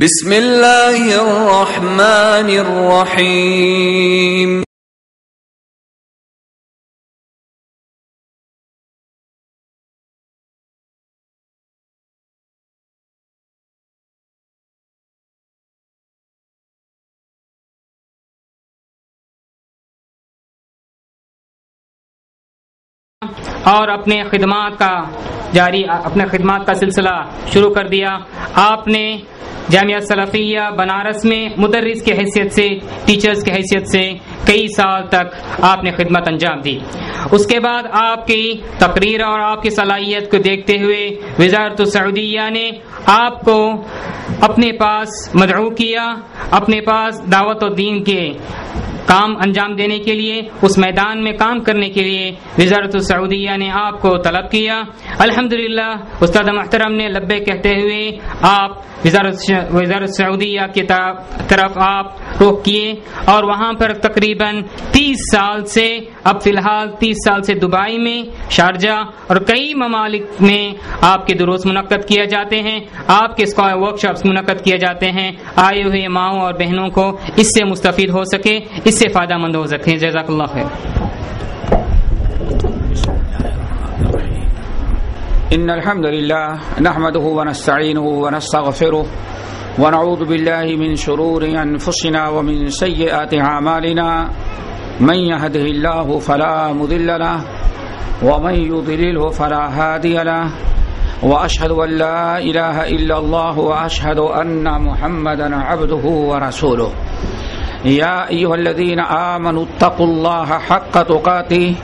بسم اللہ الرحمن الرحیم اور اپنے خدمات کا سلسلہ شروع کر دیا. آپ نے جامعہ سلفیہ بنارس میں مدرس کی حیثیت سے، ٹیچرز کی حیثیت سے کئی سال تک آپ نے خدمت انجام دی. اس کے بعد آپ کی تقریر اور آپ کی صلاحیت کو دیکھتے ہوئے وزارت السعودیہ نے آپ کو اپنے پاس مدعو کیا، اپنے پاس دعوت و دین کے کام انجام دینے کے لیے، اس میدان میں کام کرنے کے لیے وزارت السعودیہ نے آپ کو طلب کیا. الحمدللہ استاد محترم نے لبے کہتے ہوئے آپ وزارت سعودیہ کی طرف آپ رخ کیے اور وہاں پر تقریباً 30 سال سے، اب فی الحال 30 سال سے دبئی میں، شارجہ اور کئی ممالک میں آپ کے دروس منعقد کیے جاتے ہیں، آپ کے ورکشاپس منعقد کیے جاتے ہیں. آئے ہوئے ماؤں اور بہنوں کو اس سے مستفید ہو سکے، اس سے فائدہ مند ہو سکے. جزاک اللہ خیر. إن الحمد لله نحمده ونستعينه ونستغفره ونعوذ بالله من شرور أنفسنا ومن سيئات أعمالنا من يهده الله فلا مضل له ومن يضلله فلا هادي له وأشهد أن لا إله إلا الله وأشهد أن محمدا عبده ورسوله. يا أيها الذين آمنوا اتقوا الله حق تقاته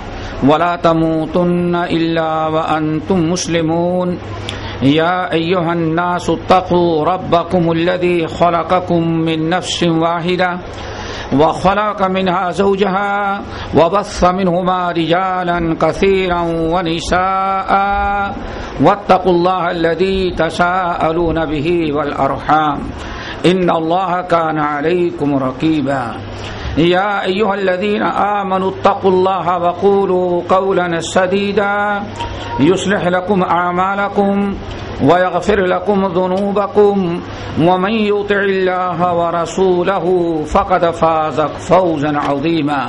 ولا تموتن إلا وأنتم مسلمون. يا أيها الناس اتقوا ربكم الذي خلقكم من نفس واحدة وخلق منها زوجها وبث منهما رجالا كثيرا ونساء واتقوا الله الذي تساءلون به والأرحام إن الله كان عليكم رقيبا. يا أيها الذين آمنوا اتقوا الله وقولوا قولا سديدا يصلح لكم أعمالكم ويغفر لكم ذنوبكم ومن يطع الله ورسوله فقد فاز فوزا عظيما.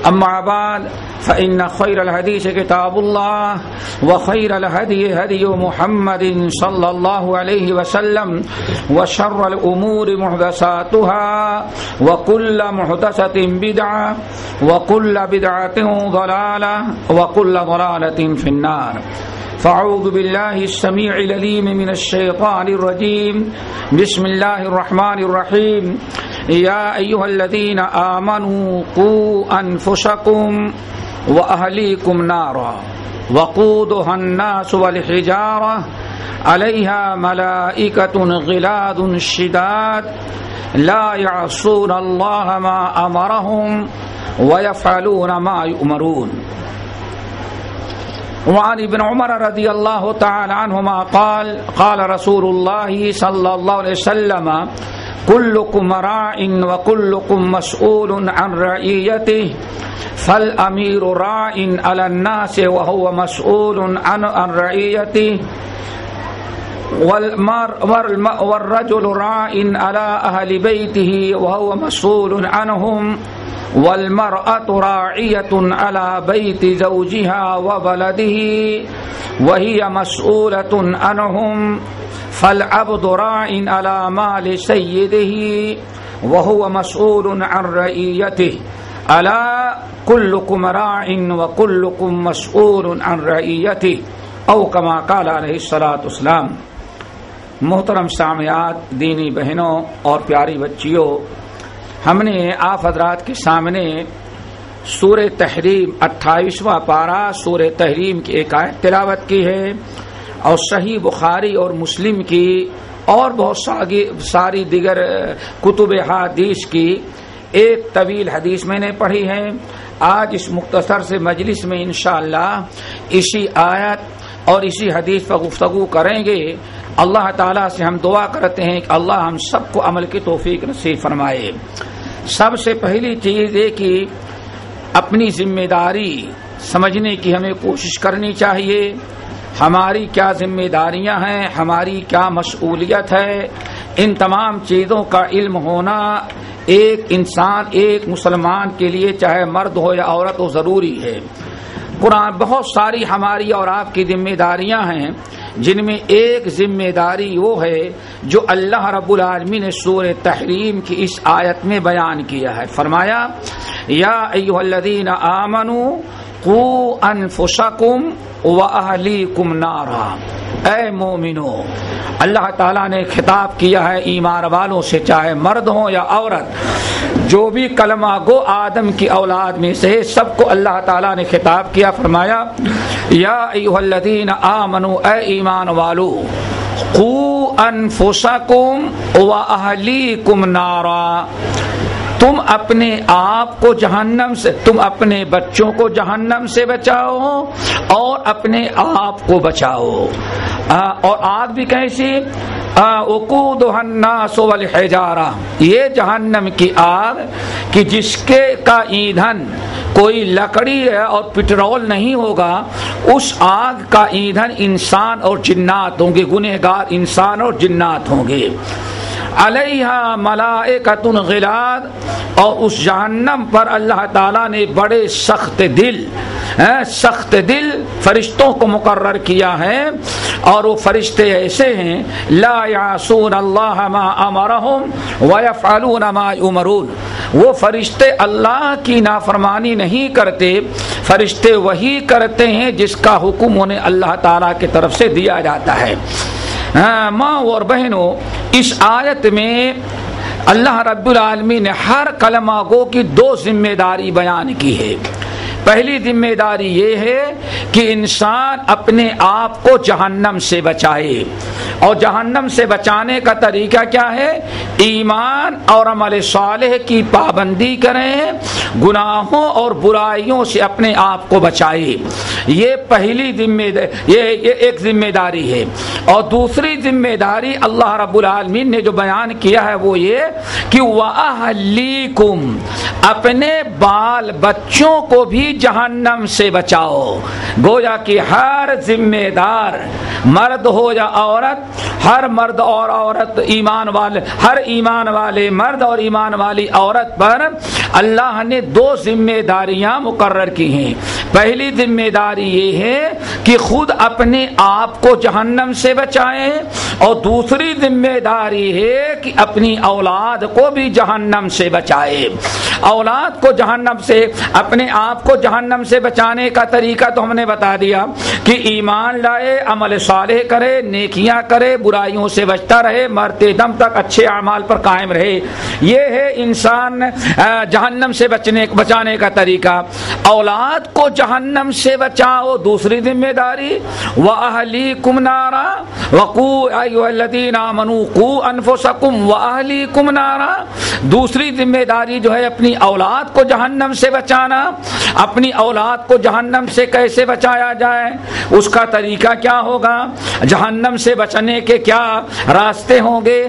أما بعد فإن خير الحديث كتاب الله وخير الهدي هدي محمد صلى الله عليه وسلم وشر الأمور محدثاتها وكل محدثة بدعة وكل بدعة ضلالة وكل ضلالة في النار. فأعوذ بالله السميع العليم من الشيطان الرجيم. بسم الله الرحمن الرحيم. يا أيها الذين آمنوا قوا أنفسكم وأهليكم نارا وقودها الناس والحجارة عليها ملائكة غلاظ شداد لا يعصون الله ما أمرهم ويفعلون ما يؤمرون. وعن ابن عمر رضي الله تعالى عنهما قال رسول الله صلى الله عليه وسلم كلكم راع وكلكم مسؤول عن رعيته فالأمير راع على الناس وهو مسؤول عن رعيته والرجل راع على أهل بيته وهو مسؤول عنهم والمرأة راعية على بيت زوجها وولده وهي مسؤولة عنهم فالعبد راع على مال سيده وهو مسؤول عن رعيته ألا كلكم راع وكلكم مسؤول عن رعيته أو كما قال عليه الصلاة والسلام. محترم سامعات، دینی بہنوں اور پیاری بچیوں، ہم نے آپ حضرات کے سامنے سورہ تحریم 28واں پارہ سورہ تحریم کی ایک آیت تلاوت کی ہے اور صحیح بخاری اور مسلم کی اور بہت ساری دیگر کتب حدیث کی ایک طویل حدیث میں نے پڑھی ہے. آج اس مختصر سے مجلس میں انشاءاللہ اسی آیت اور اسی حدیث پر گفتگو کریں گے. اللہ تعالیٰ سے ہم دعا کرتے ہیں کہ اللہ ہم سب کو عمل کی توفیق نصیب فرمائے. سب سے پہلی چیز یہ کہ اپنی ذمہ داری سمجھنے کی ہمیں کوشش کرنی چاہیے. ہماری کیا ذمہ داریاں ہیں، ہماری کیا مسئولیت ہے، ان تمام چیزوں کا علم ہونا ایک انسان، ایک مسلمان کے لیے چاہے مرد ہو یا عورت ہو ضروری ہے۔ قرآن بہت ساری ہماری اور آپ کی ذمہ داریاں ہیں، جن میں ایک ذمہ داری وہ ہے جو اللہ رب العالمین نے سورہ تحریم کی اس آیت میں بیان کیا ہے۔ فرمایا یا ایھا الذین آمنوا قوا انفسکم واہلیکم نارا، اے مومنو، اللہ تعالیٰ نے خطاب کیا ہے ایمان والوں سے، چاہے مرد ہوں یا عورت، جو بھی کلمہ گو آدم کی اولاد میں سے سب کو اللہ تعالیٰ نے خطاب کیا۔ فرمایا یا ایھا الذین آمنوا، اے ایمان والو، قوا انفسکم واہلیکم نارا، تم اپنے آپ کو جہنم سے، تم اپنے بچوں کو جہنم سے بچاؤ اور اپنے آپ کو بچاؤ۔ اور آگ بھی کیسی؟ وقودها الناس والحجارہ، یہ جہنم کی آگ کہ جس کے کا ایندھن کوئی لکڑی ہے اور پٹرول نہیں ہوگا، اس آگ کا ایندھن انسان اور جنات ہوں گے، گنہگار انسان اور جنات ہوں گے۔ علیہا ملائکۃ غلاظ، اور اس جہنم پر اللہ تعالیٰ نے بڑے سخت دل فرشتوں کو مقرر کیا ہے، اور وہ فرشتے ایسے ہیں لا یعصون اللہ ما امرہم ویفعلون ما یؤمرون، وہ فرشتے اللہ کی نافرمانی نہیں کرتے، فرشتے وہی کرتے ہیں جس کا حکم انہیں اللہ تعالیٰ کی طرف سے دیا جاتا ہے۔ ماں اور بہنوں، اس آیت میں اللہ رب العالمین نے ہر کلمہ گو کی دو ذمہ داری بیان کی ہے۔ پہلی ذمہ داری یہ ہے کہ انسان اپنے آپ کو جہنم سے بچائے، اور جہنم سے بچانے کا طریقہ کیا ہے؟ ایمان اور عمل صالح کی پابندی کریں، گناہوں اور برائیوں سے اپنے آپ کو بچائے، یہ پہلی یہ ایک ذمہ داری ہے۔ اور دوسری ذمہ داری اللہ رب العالمین نے جو بیان کیا ہے وہ یہ کہ وَأَهْلِيكُمْ، اپنے بال بچوں کو بھی جہنم سے بچاؤ۔ گویا کہ ہر ذمہ دار، مرد ہو یا عورت، ہر مرد اور عورت ہر ایمان والے مرد اور ایمان والی عورت پر اللہ نے دو ذمہ داریاں مقرر کی ہیں۔ پہلی ذمہ داری یہ ہے کہ خود اپنے آپ کو جہنم سے بچائیں، اور دوسری ذمہ داری ہے کہ اپنی اولاد کو بھی جہنم سے بچائے۔ اولاد کو جہنم سے، اپنے آپ کو جہنم سے بچانے کا طریقہ تو ہم نے بتا دیا کہ ایمان لائے، عمل صالح کرے، نیکیاں کرے، برائیوں سے بچتا رہے، مرتے دم تک اچھے اعمال پر قائم رہے، یہ ہے انسان جہنم سے بچانے کا طریقہ۔ اولاد کو جہنم سے بچاؤ، دوسری ذمہ داری وَأَهْلِيكُمْ نَارًا وَقُوا أَيُّهَا الَّذِينَ آمَنُوا قُوا أَنفُسَكُمْ وَأَهْلِيكُمْ نَارًا، دوسری ذمہ داری جو ہے اپنی اولاد کو جہنم سے بچانا۔ اپنی اولاد کو جہنم سے کیسے بچایا جائے، اس کا طریقہ کیا ہوگا، جہنم سے بچنے کے کیا راستے ہوں گے،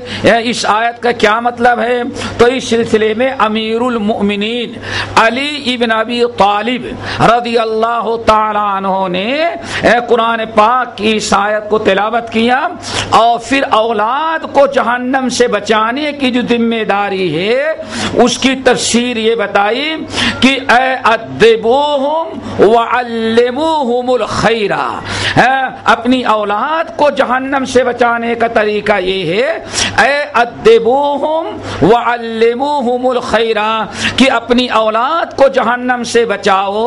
اس آیت کا کیا مطلب ہے؟ تو اس سلسلے میں امیر المؤمنین علی ابن ابی طالب رضی اللہ تعالی عنہ نے قرآن پاک کی اس آیت کو تلاوت کیا، اور پھر اولاد کو جہنم سے بچانے کی جو ذمہ داری ہے اس کی تفسیر یہ بتائی کہ اے ادبوہم وعلموہم الخیر، اپنی اولاد کو جہنم سے بچانے کا طریقہ یہ ہے اے ادبوہم وعلموہم الخیر، کہ اپنی اولاد کو جہنم سے بچاؤ،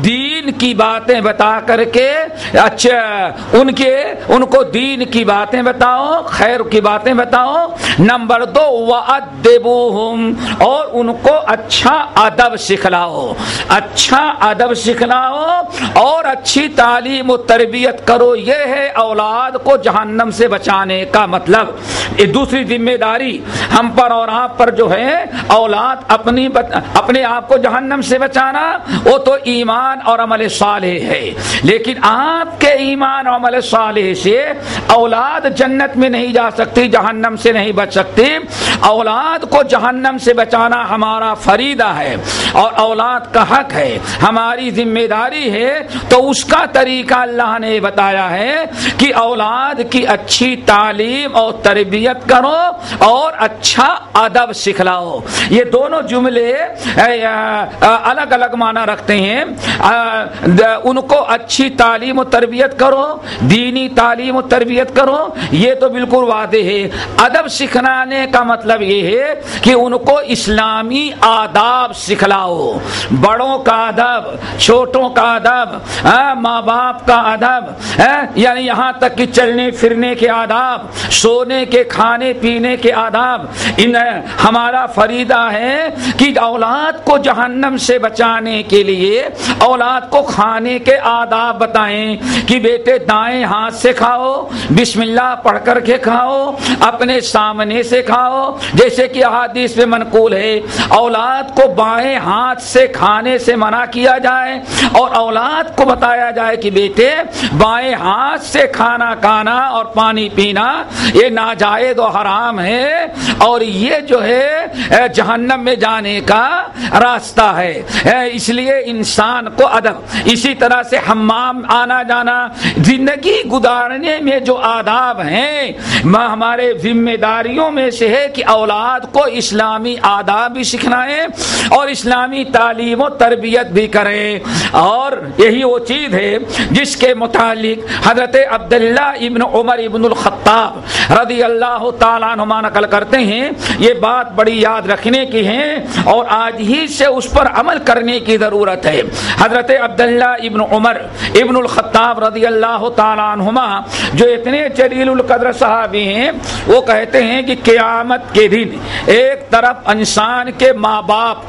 دین کی باتیں بتا کر کے، اچھا ان کو دین کی باتیں بتاؤ، خیر کی باتیں بتاؤ۔ نمبر 2 وَأَدِّبُوهُمْ، اور ان کو اچھا ادب سکھلاؤ، اچھا ادب سکھلاؤ اور اچھی تعلیم و تربیت کرو، یہ ہے اولاد کو جہنم سے بچانے کا مطلب۔ یہ دوسری ذمہ داری ہم پر اور آپ پر جو ہے، اولاد اپنے آپ کو جہنم سے بچانا، وہ تو ایمان اور عمل صالح ہے، لیکن آپ کے ایمان اور عمل صالح سے اولاد جنت میں نہیں جا سکتی، جہنم سے نہیں بچ سکتی۔ اولاد کو جہنم سے بچانا ہمارا ہمارا فریضہ ہے اور اولاد کا حق ہے، ہماری ذمہ داری ہے، تو اس کا طریقہ اللہ نے بتایا ہے کہ اولاد کی اچھی تعلیم اور تربیت کرو اور اچھا ادب سکھلاؤ۔ یہ دونوں جملے الگ الگ معنی رکھتے ہیں۔ ان کو اچھی تعلیم و تربیت کرو، دینی تعلیم و تربیت کرو، یہ تو بالکل واضح ہے۔ ادب سکھلانے کا مطلب یہ ہے کہ ان کو اسلامی آداب سکھلاؤ، بڑوں کا ادب، چھوٹوں کا ادب، ماں باپ کا ادب، یعنی یہاں تک کہ چلنے پھرنے کے آداب، سونے کے، کھانے پینے کے آداب۔ ہمارا فریضہ ہے کہ اولاد کو جہنم سے بچانے کے لیے اولاد کو کھانے کے آداب بتائیں کہ بیٹے دائیں ہاتھ سے کھاؤ، بسم اللہ پڑھ کر کے کھاؤ، اپنے سامنے سے کھاؤ، جیسے کہ احادیث میں منقول ہے اولاد کو بائیں ہاتھ سے کھانے سے منع کیا جائے اور اولاد کو بتایا جائے کہ بیٹے بائیں ہاتھ سے کھانا کھانا اور پانی پینا یہ ناجائز و حرام ہے اور یہ جو ہے جہنم میں جانے کا راستہ ہے۔ اس لیے انسان کو ادب، اسی طرح سے حمام آنا جانا، زندگی گزارنے میں جو آداب ہیں ہمارے ذمہ داریوں میں سے ہے کہ اولاد کو اسلامی آداب بھی سکھلائیں اور اسلامی تعلیم و تربیت بھی کریں۔ اور یہی وہ چیز ہے جس کے متعلق حضرت عبداللہ ابن عمر ابن الخطاب رضی اللہ تعالیٰ عنہما نقل کرتے ہیں، یہ بات بڑی یاد رکھنے کی ہے اور آج ہی سے اس پر عمل کرنے کی ضرورت ہے۔ حضرت عبداللہ ابن عمر ابن الخطاب رضی اللہ تعالیٰ عنہما جو اتنے جلیل القدر صحابی ہیں، وہ کہتے ہیں کہ قیامت کے دن ایک طرف انسان کے ماں باپ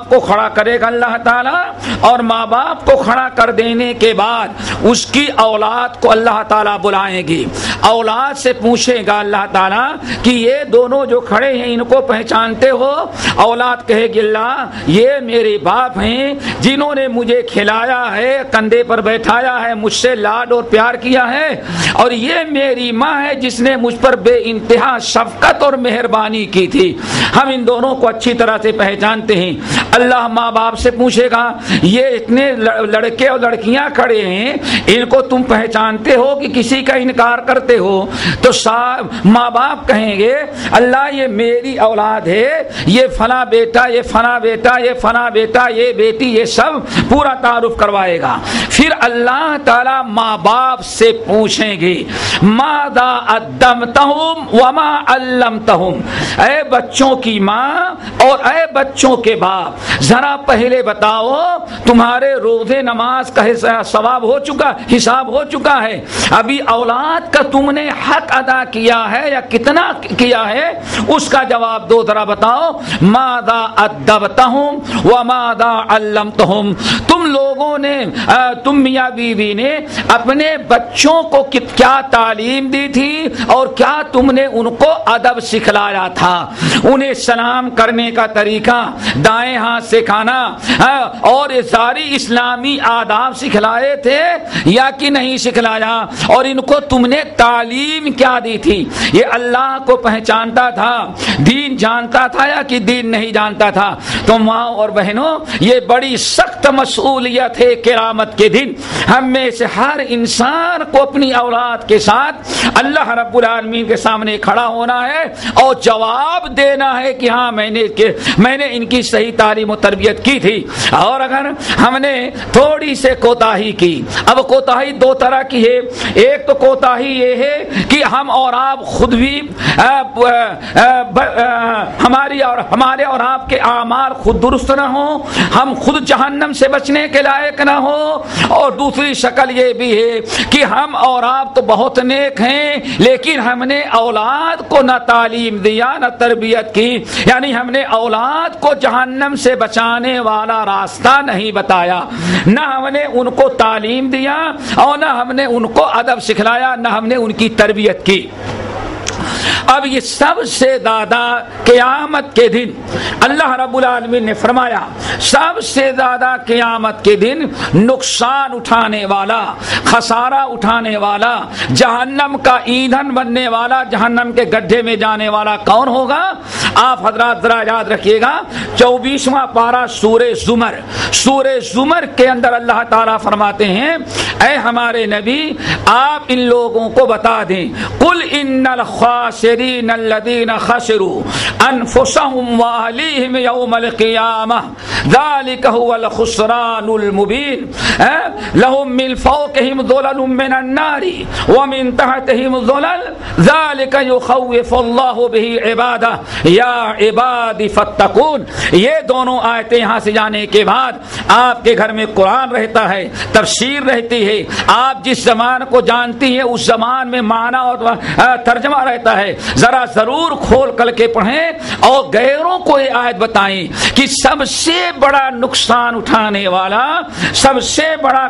کو کھڑا کرے گا اللہ تعالیٰ، اور ماں باپ کو کھڑا کر دینے کے بعد اس کی اولاد کو اللہ تعالیٰ بلائیں گی، اولاد سے پوچھے گا اللہ تعالیٰ کہ یہ دونوں جو کھڑے ہیں ان کو پہچانتے ہو؟ اولاد کہے گی اللہ یہ میرے باپ ہیں جنہوں نے مجھے کھلایا ہے، کندھے پر بیٹھایا ہے، مجھ سے لاڈ اور پیار کیا ہے، اور یہ میری ماں ہے جس نے مجھ پر بے انتہا شفقت اور مہربانی کی تھی، ہم ان دونوں کو اچھی طرح سے پہچانتے ہیں۔ اللہ ماں باپ سے پوچھے گا یہ اتنے لڑکے اور لڑکیاں کھڑے ہیں ان کو تم پہچانتے ہو کہ کسی کا انکار کرتے ہو؟ تو ماں باپ کہیں گے اللہ یہ میری اولاد ہے، یہ فلاں بیٹا، یہ فلاں بیٹا، یہ فلاں بیٹا، یہ بیٹی، یہ سب پورا تعارف کروائے گا۔ پھر اللہ تعالی ماں باپ سے پوچھیں گے ماذا علمتہم وما علمتہم، اے بچوں کی ماں اور اے بچوں کے باپ ذرا پہلے بتاؤ تمہارے روزے نماز کا ثواب ہو چکا، حساب ہو چکا ہے؟ ابھی اولاد کا تم نے حق ادا کیا ہے یا کتنا کیا ہے؟ اس کا جواب دو، ذرا بتاؤ ماذا ادبتہم وماذا علمتہم، تم لوگوں نے، تم میاں بیوی نے اپنے بچوں کو کیا تعلیم دی تھی اور کیا تم نے ان کو ادب سکھلایا تھا؟ انہیں سلام کرنے کا طریقہ، دائیں ہاتھ سے کھانا اور ساری اسلامی آداب سکھلائے تھے یا کہ نہیں سکھلایا؟ اور ان کو تم نے تعلیم کیا دی تھی؟ یہ اللہ کو پہچانتا تھا، دین جانتا تھا یا کہ دین نہیں جانتا تھا؟ تو ماں اور بہنوں یہ بڑی سخت مسئولیت ہے، قیامت کے دن ہم میں سے ہر انسان کو اپنی اولاد کے ساتھ اللہ رب العالمین کے سامنے کھڑا ہونا ہے اور جواب دینا ہے کہ ہاں میں نے ان کی صحیح تعلیم و تربیت کی تھی۔ اور اگر ہم نے تھوڑی سے کوتاہی کی، اب کوتاہی دو طرح کی ہے، ایک تو کوتاہی یہ ہے کہ ہم اور آپ خود بھی ہمارے اور آپ کے اعمال خود درست نہ ہوں، ہم خود جہنم سے بچنے کے لائق نہ ہو، اور دوسری شکل یہ بھی ہے کہ ہم اور آپ تو بہت نیک ہیں لیکن ہم نے اولاد کو نہ تعلیم دیا نہ تربیت کی، یعنی ہم نے اولاد کو جہنم سے بچانے والا راستہ نہیں بتایا، نہ ہم نے ان کو تعلیم دیا اور نہ ہم نے ان کو ادب سکھلایا، نہ ہم نے ان کی تربیت کی۔ اب یہ سب سے زیادہ قیامت کے دن اللہ رب العالمین نے فرمایا سب سے زیادہ قیامت کے دن نقصان اٹھانے والا، خسارہ اٹھانے والا، جہنم کا ایندھن بننے والا، جہنم کے گڈھے میں جانے والا کون ہوگا؟ آپ حضرات ذرا یاد رکھیے گا 24واں پارہ سورہ زمر، سورہ زمر کے اندر اللہ تعالیٰ فرماتے ہیں اے ہمارے نبی آپ ان لوگوں کو بتا دیں قل ان الخاسرین الذین خسروا انفسهم واہلیہم یوم القیامہ ذلک هو الخسران المبین لهم من فوقهم ظلل من النار ومن تحتهم ظلل ذلك يخوف الله به عباده یا عباد فتقون۔ یہ دونوں آیتیں یہاں سے جانے کے بعد آپ کے گھر میں قرآن رہتا ہے، تفسیر رہتی ہے، آپ جس زبان کو جانتی ہیں اس زبان میں معنی اور ترجمہ رہتا ہے، ذرا ضرور کھول کر کے پڑھیں اور غیروں کو یہ آیت بتائیں کہ سب سے بڑا نقصان اٹھانے والا، سب سے بڑا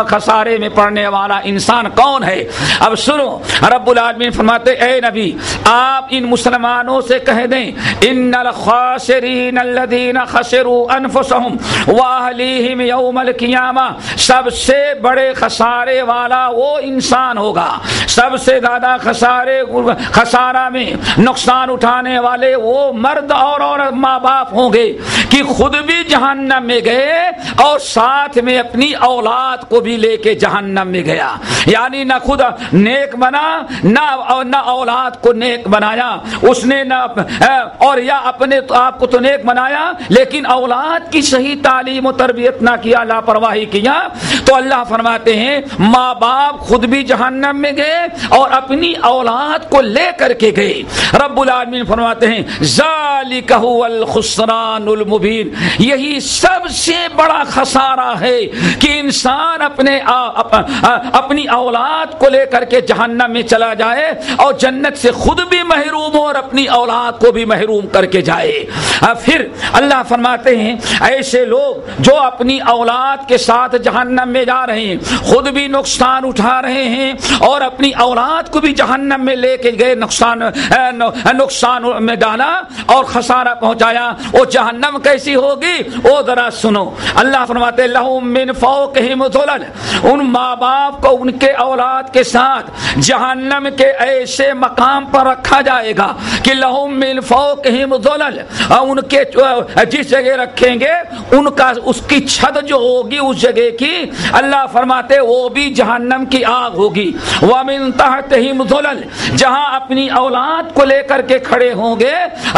خسارے میں پڑنے والا انسان کون ہے؟ اب سنو، رب العالمین فرماتے اے نبی آپ ان مسلمانوں سے کہہ دیں ان الخاسرین الذین خسروا انفسهم واہلیہم یوم القیامہ، سب سے بڑے خسارے والا وہ انسان ہوگا، سب سے زیادہ خسارہ میں نقصان اٹھانے والے وہ مرد اور عورت ماں باپ ہوں گے کہ خود بھی جہنم میں گئے اور ساتھ میں اپنی اولاد کو بھی لے کے جہنم میں گیا، یعنی نہ خود نیک بنا نہ اولاد کو نیک بنایا اس نے، نہ اور یا اپنے آپ کو تو نیک بنایا لیکن اولاد کی صحیح تعلیم و تربیت نہ کیا، لاپرواہی کیا، تو اللہ فرماتے ہیں ماں باپ خود بھی جہنم میں گئے اور اپنی اولاد کو لے کر کے گئے۔ رب العالمین فرماتے ہیں ذالک هو الخسران المبین، یہی سب سے بڑا خسارہ ہے کہ انسان اپنی اولاد کو لے کر کے جہنم میں چلا جائے اور جنت سے خود بھی محروم ہو اور اپنی اولاد کو بھی محروم کر کے جائے۔ پھر اللہ فرماتے ہیں ایسے لوگ جو اپنی اولاد کے ساتھ جہنم میں جا رہے ہیں، خود بھی نقصان اٹھا رہے ہیں اور اپنی اولاد کو بھی جہنم میں لے کے گئے، نقصان میں ڈالا اور خسارہ پہنچایا، وہ جہنم کیسی ہوگی وہ ذرا سنو۔ اللہ فرماتے لہم من فوقہم ظلل، ان ماں باپ کو ان کے اولاد کے ساتھ جہنم کے ایسے مقام پر رکھا جائے گا کہ لہم من فوقہم ظلل، ان کے جس جگہ رکھیں گے ان کا اس کی چھت جو ہوگی اس جگہ کی، اللہ فرماتے وہ بھی جہنم کی آگ ہوگی، ومن تحتہم ظلل، جہاں اپنی اولاد کو لے کر کے کھڑے ہوں گے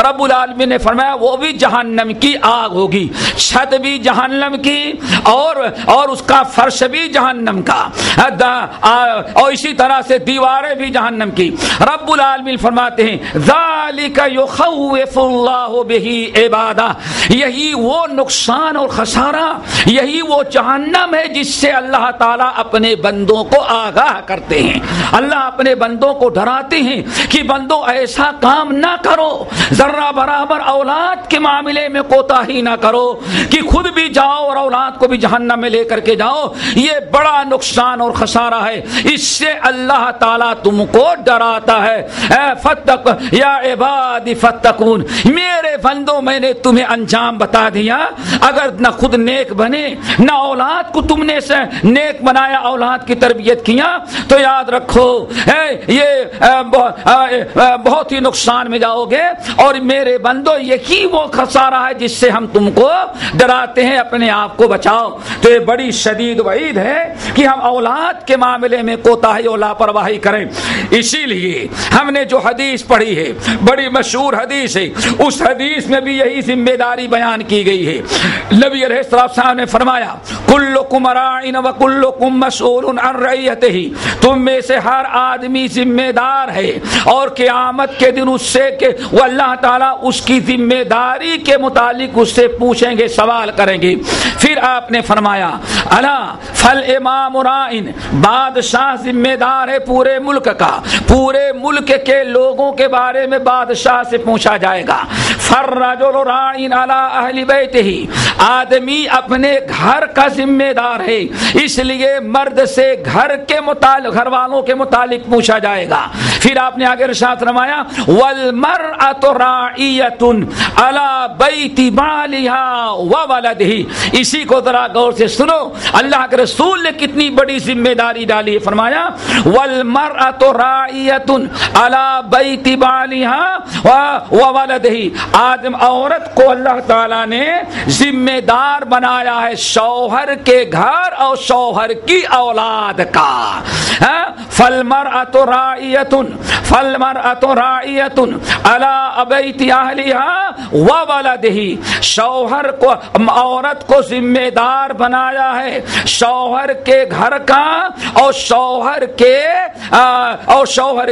رب العالمین نے فرمایا وہ بھی جہنم کی آگ ہوگی، چھت بھی جہنم کی اور اس کا فرش بھی جہنم کا، اور اسی طرح سے دیواریں بھی جہنم کی۔ رب العالمین فرماتے ہیں ذالک یخوف اللہ بہ عبادہ، یہی وہ نقصان اور خسارہ، یہی وہ جہنم ہے جس سے اللہ تعالیٰ اپنے بندوں کو آگاہ کرتے ہیں، اللہ اپنے بندوں کو ڈراتے ہیں کہ بندوں ایسا کام نہ کرو، ذرہ برابر اولاد کے معاملے میں کوتاہی نہ کرو کہ خود بھی جاؤ اور اولاد کو بھی جہنم میں لے کر کے جاؤ، یہ بڑا نقصان اور خسارہ ہے، اس سے اللہ تعالیٰ تم کو ڈراتا ہے۔ فتق یا عباد فتقون، میرے بندوں میں نے تمہیں انجام بتا دیا، اگر نہ خود نیک بنے نہ اولاد کو تم نے نیک بنایا، اولاد کی تربیت کیا، تو یاد رکھو یہ بہت ہی نقصان میں جاؤ گے، اور میرے بندو یہی وہ خسارہ ہے جس سے ہم تم کو ڈراتے ہیں، اپنے آپ کو بچاؤ۔ تو یہ بڑی شدید وعید ہے کہ ہم اولاد کے معاملے میں کوتاہی اور لاپرواہی کریں۔ اسی لیے ہم نے جو حدیث پڑھی ہے بڑی مشہور حدیث ہے، اس حدیث میں بھی یہی ذمہ داری بیان کی گئی ہے۔ نبی علیہ السلام نے فرمایا کلکم راعٍ وکلکم مسئول عن رعیتہ، تم میں سے ہر آدمی ذمہ دار ہے اور قیامت کے دن اس سے کہ وہ اللہ تعالیٰ اس کی ذمہ داری کے متعلق اس سے پوچھیں گے، سوال کریں گے۔ پھر آپ نے فرمایا الا فالامام راعٍ، بادشاہ ذمہ دار ہے پورے ملک کا، پورے ملک کے لوگوں کے بارے میں بادشاہ سے پوچھا جائے گا۔ فالرجل راعٍ علی اہل بیتہ، آدمی اپنے گھر کا ذمہ دار ہے، اس لیے مرد سے گھر والوں کے متعلق پوچھا جائے گا۔ پھر آپ نے آگے ارشاد فرمایا والمرأۃ راعیۃ علی بیت بالها وولدہ. اسی کو ذرا غور سے سنو، اللہ کے رسول نے کتنی بڑی ذمہ داری ڈالی ہے. فرمایا والمرأۃ راعیۃ علی بیت بالها وولدہ. آدم عورت کو اللہ تعالی نے ذمہ دار بنایا ہے شوہر کے گھر اور شوہر کی اولاد کا. فالمرأۃ راعیۃ علی بیت اہلها وولدہ. شوہر کو، عورت کو ذمہ دار بنایا ہے شوہر کے گھر کا اور شوہر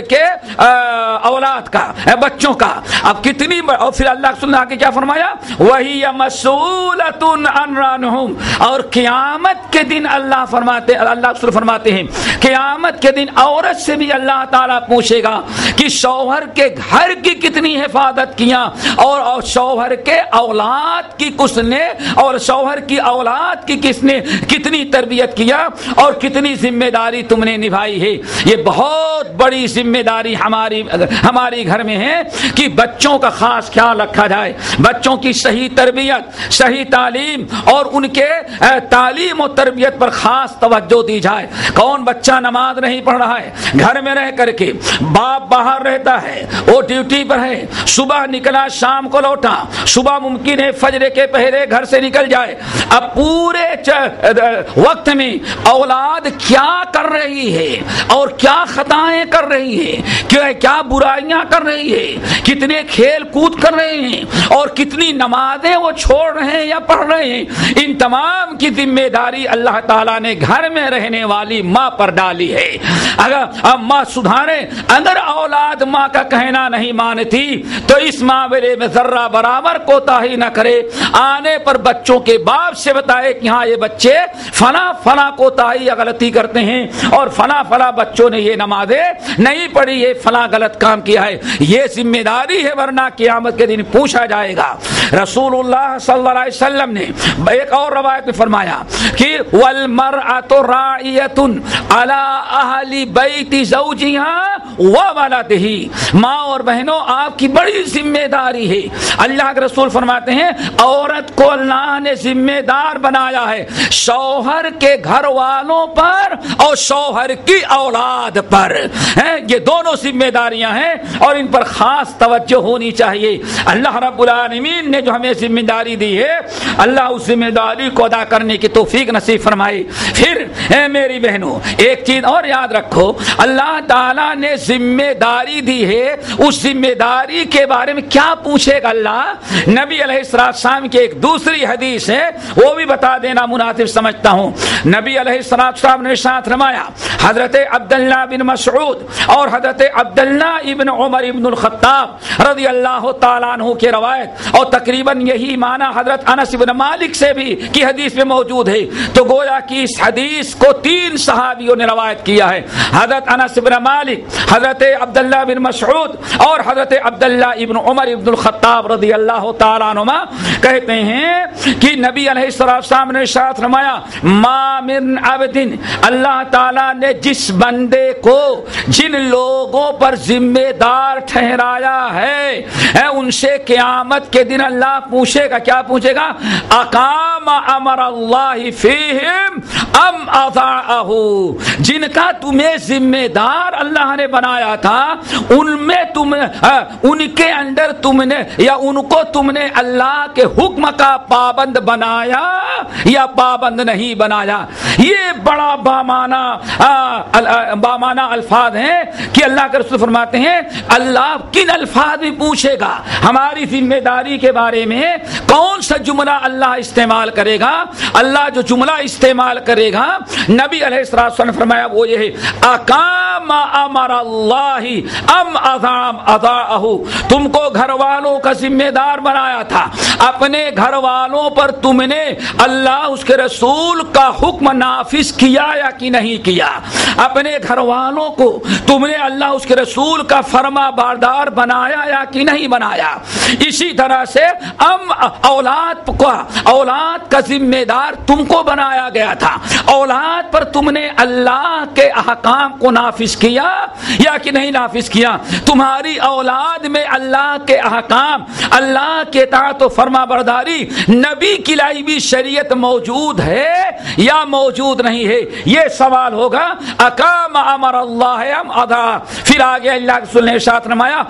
کے اولاد کا، بچوں کا. اب کتنی، اور پھر اللہ سننا کہ کیا فرمایا وہی مسئولۃ عن رعنہم. اور قیامت کے دن اللہ فرماتے ہیں قیامت کے دن عورت سے بھی اللہ تعالیٰ پوچھے گا کہ شوہر کے گھر کی کتنی حفاظت کیا اور شوہر کے اولاد کی کس نے، اور شوہر کی اولاد کی کس نے کتنی تربیت کیا اور کتنی ذمہ داری تم نے نبھائی ہے. یہ بہت بڑی ذمہ داری ہماری گھر میں ہے کہ بچوں کا خاص خیال رکھا جائے، بچوں کی صحیح تربیت، صحیح تعلیم اور ان کے تعلیم و تربیت پر خاص توجہ دی جائے. کون بچہ نماز نہیں پڑھ رہا ہے، گھر میں رہ کر کے باپ باہر رہتا ہے، وہ ڈیوٹی پر ہے، صبح نکلا شام کو لوٹا، صبح ممکن ہے فجر کے پہلے گھر سے نکل جائے. اب پورے وقت میں اولاد کیا کر رہی ہے اور کیا خطائیں کر رہی ہے، کیا برائیاں کر رہی ہے، کتنے کھیل کود کر رہے ہیں اور کتنی نمازیں وہ چھوڑ رہے ہیں یا پڑھ رہے ہیں، ان تمام کی ذمہ داری اللہ تعالیٰ نے گھر میں رہنے والی ماں پر ڈالی ہے. اگر ماں سدھارے، اگر اولاد ماں کا کہنا نہیں مانتی تو اس معاملے میں ذرہ برابر کوتاہی نہ کرے، آنے پر بچوں کے باپ سے بتائے کہ ہاں یہ بچے فلاں فلاں کوتاہی یا غلطی کرتے ہیں اور فلاں فلاں بچوں نے یہ نمازیں نہیں پڑھی، یہ فلاں غلط کام کیا ہے. یہ ذمہ داری ہے، ورنہ قیامت کے دن پوچھا جائے گا. رسول اللہ صلی اللہ علیہ وسلم نے ایک اور روایت میں فرمایا کہ والمرأۃ راعیۃ علی اہل بیت زوجها وولدہ. ماں اور بہنوں، آپ کی بڑی ذمہ داری ہے. اللہ کے رسول فرماتے ہیں عورت کو اللہ نے ذمہ دار بنایا ہے شوہر کے گھر والوں پر اور شوہر کی اولاد پر. یہ دونوں ذمہ داریاں ہیں اور ان پر خاص توجہ ہونی چاہیے. اللہ رب العالمین نے جو ہمیں ذمہ داری دی ہے، اللہ اس ذمہ داری کو ادا کرنے کی توفیق نصیب فرمائے. پھر اے میری بہنوں، ایک چیز اور یاد رکھو، اللہ تعالیٰ نے ذمہ داری دی ہے، اس ذمہ داری کے بارے میں کیا پوچھے گا اللہ. نبی علیہ السلام کی ایک دوسری حدیث ہے، وہ بھی بتا دینا مناسب سمجھتا ہوں. نبی علیہ السلام نے ارشاد فرمایا، حضرت عبداللہ بن مسعود اور حضرت عبداللہ ابن عمر ابن الخطاب رضی اللہ تعالیٰ عنہ کی روایت، اور تقریباً یہی معنی حضرت انس بن مالک سے بھی کی حدیث میں موجود ہے. تو گویا کہ اس حدیث کو 3 صحابیوں نے روایت کیا ہے، حضرت انس بن مالک، حضرت عبداللہ بن مسعود اور حضرت عبداللہ ابن عمر ابن الخطاب رضی اللہ تعالیٰ عنہما کہتے ہیں کہ نبی علیہ السلام نے ارشاد فرمایا ما من عبد، اللہ تعالیٰ نے جس بندے کو جن لوگوں پر ذمہ دار ٹھہرایا ہے ان سے قیامت کے دن اللہ پوچھے گا. کیا پوچھے گا؟ اقام امر اللہ فیہم ام اضاعہ. جن کا تمہیں ذمہ دار اللہ نے بنایا تھا، ان میں تم ان کے اندر تم نے یا ان کو تم نے اللہ کے حکم کا پابند بنایا یا پابند نہیں بنایا. یہ بڑا بامانہ الفاظ ہیں کہ اللہ کے رسول فرماتے ہیں اللہ کن الفاظ میں پوچھے گا. ہماری ذمہ داری کے بارے میں کون سا جملہ اللہ استعمال کرے گا؟ اللہ جو جملہ استعمال کرے گا، نبی علیہ السلام نے فرمایا وہ یہ ہے اقام امر اللہ ام اضاعہ. تم کو گھر والوں کا ذمہ دار بنایا تھا، اپنے گھر والوں پر تم نے اللہ اس کے رسول کا حکم نافذ کیا یا کہ نہیں کیا؟ اپنے گھر والوں کو تم نے اللہ اس کے رسول کا فرما بردار بنایا یا کہ نہیں بنایا؟ اسی طرح سے اولاد کا ذمہ دار تم کو بنایا گیا تھا، اولاد پر تم نے اللہ کے احکام کو نافذ نافذ کیا یا کہ نہیں نافذ کیا؟ تمہاری اولاد میں اللہ کے احکام، اللہ کے اطاعت و فرما برداری، نبی کی لائی بھی شریعت موجود ہے یا موجود نہیں ہے؟ یہ سوال ہوگا۔ اقام امر اللہ ام ادا، پھر آگے اللہ کے رسول نے ارشاد فرمایا